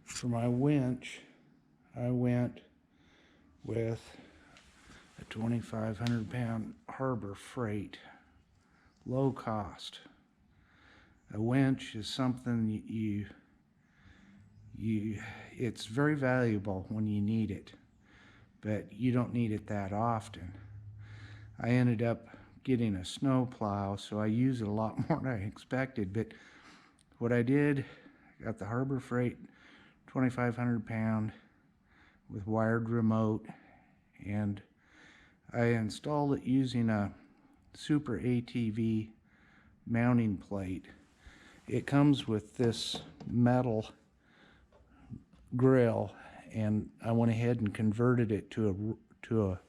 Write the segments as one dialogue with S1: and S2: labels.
S1: For my winch, I went with a 2,500 pound Harbor Freight, low cost. A winch is something it's very valuable when you need it, but you don't need it that often. I ended up getting a snow plow, so I use it a lot more than I expected. But what I did, I got the Harbor Freight 2,500 pound with wired remote, and I installed it using a SuperATV mounting plate. It comes with this metal grill, and I went ahead and converted it to a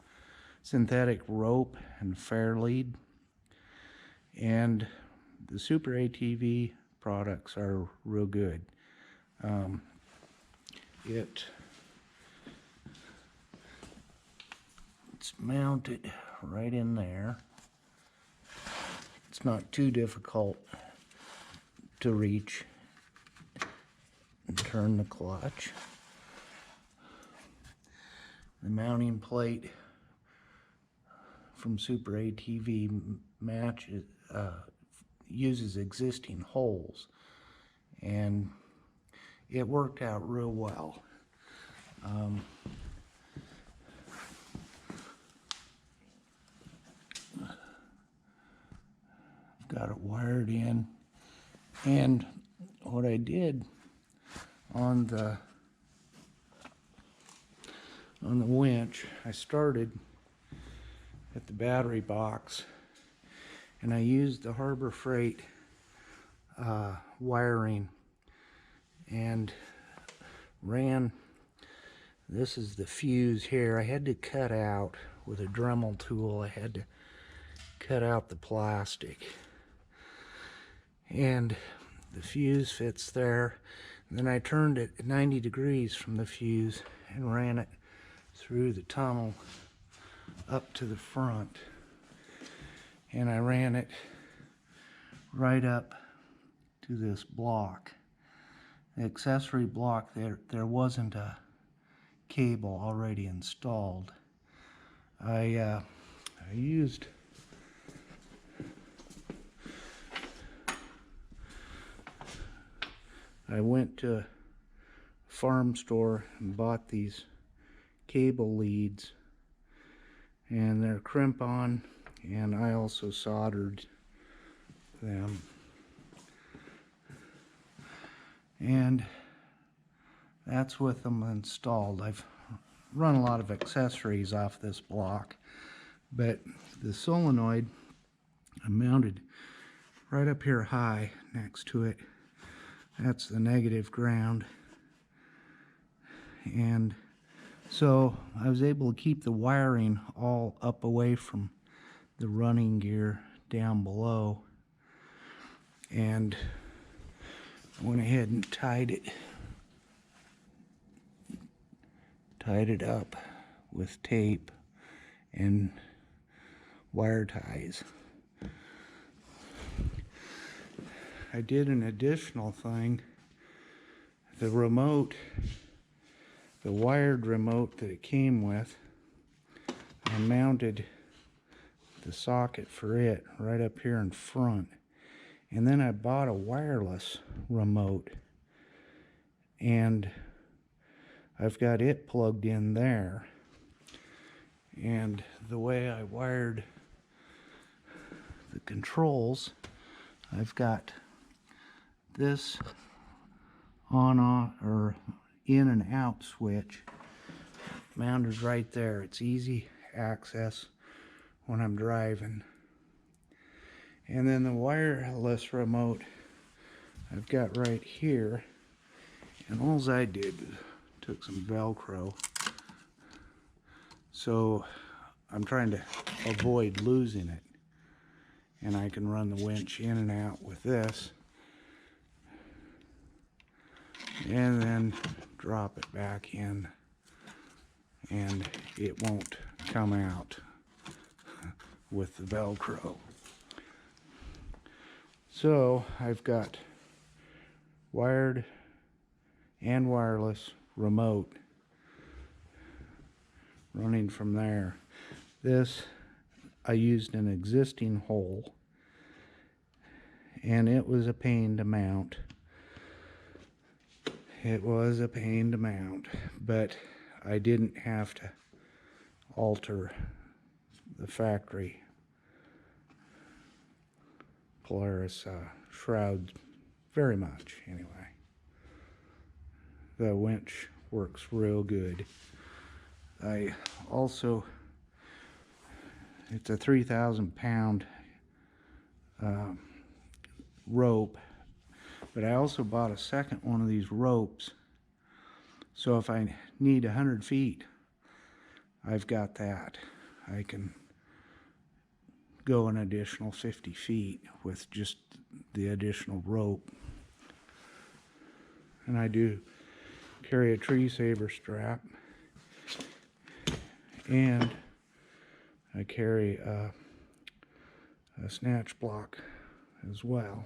S1: synthetic rope and fair lead. And the SuperATV products are real good. It's mounted right in there. It's not too difficult to reach and turn the clutch. The mounting plate from SuperATV matches uses existing holes, and it worked out real well. I've got it wired in, and what I did on the winch, I started at the battery box, and I used the Harbor Freight wiring and ran, this is the fuse here. I had to cut out with a Dremel tool, I had to cut out the plastic, and the fuse fits there. And then I turned it 90 degrees from the fuse and ran it through the tunnel up to the front, and I ran it right up to this block. The accessory block, there wasn't a cable already installed. I went to a farm store and bought these cable leads, and they're crimp-on, and I also soldered them. And that's with them installed. I've run a lot of accessories off this block, but the solenoid I mounted right up here high next to it. That's the negative ground, and so I was able to keep the wiring all up away from the running gear down below, and I went ahead and tied it up with tape and wire ties. I did an additional thing. The remote, the wired remote that it came with, I mounted the socket for it right up here in front. And then I bought a wireless remote, and I've got it plugged in there. And the way I wired the controls, I've got this on-off or in and out switch mounted right there. It's easy access when I'm driving. And then the wireless remote I've got right here, and all I did was took some Velcro, so I'm trying to avoid losing it, and I can run the winch in and out with this, and then drop it back in, and it won't come out with the Velcro. So I've got wired and wireless remote running from there. This, I used an existing hole, and it was a pain to mount. It was a pain to mount, but I didn't have to alter the factory Polaris shrouds very much anyway. The winch works real good. I also, it's a 3,000 pound rope, but I also bought a second one of these ropes, so if I need 100 feet, I've got that. I can go an additional 50 feet with just the additional rope. And I do carry a tree saver strap, and I carry a snatch block as well.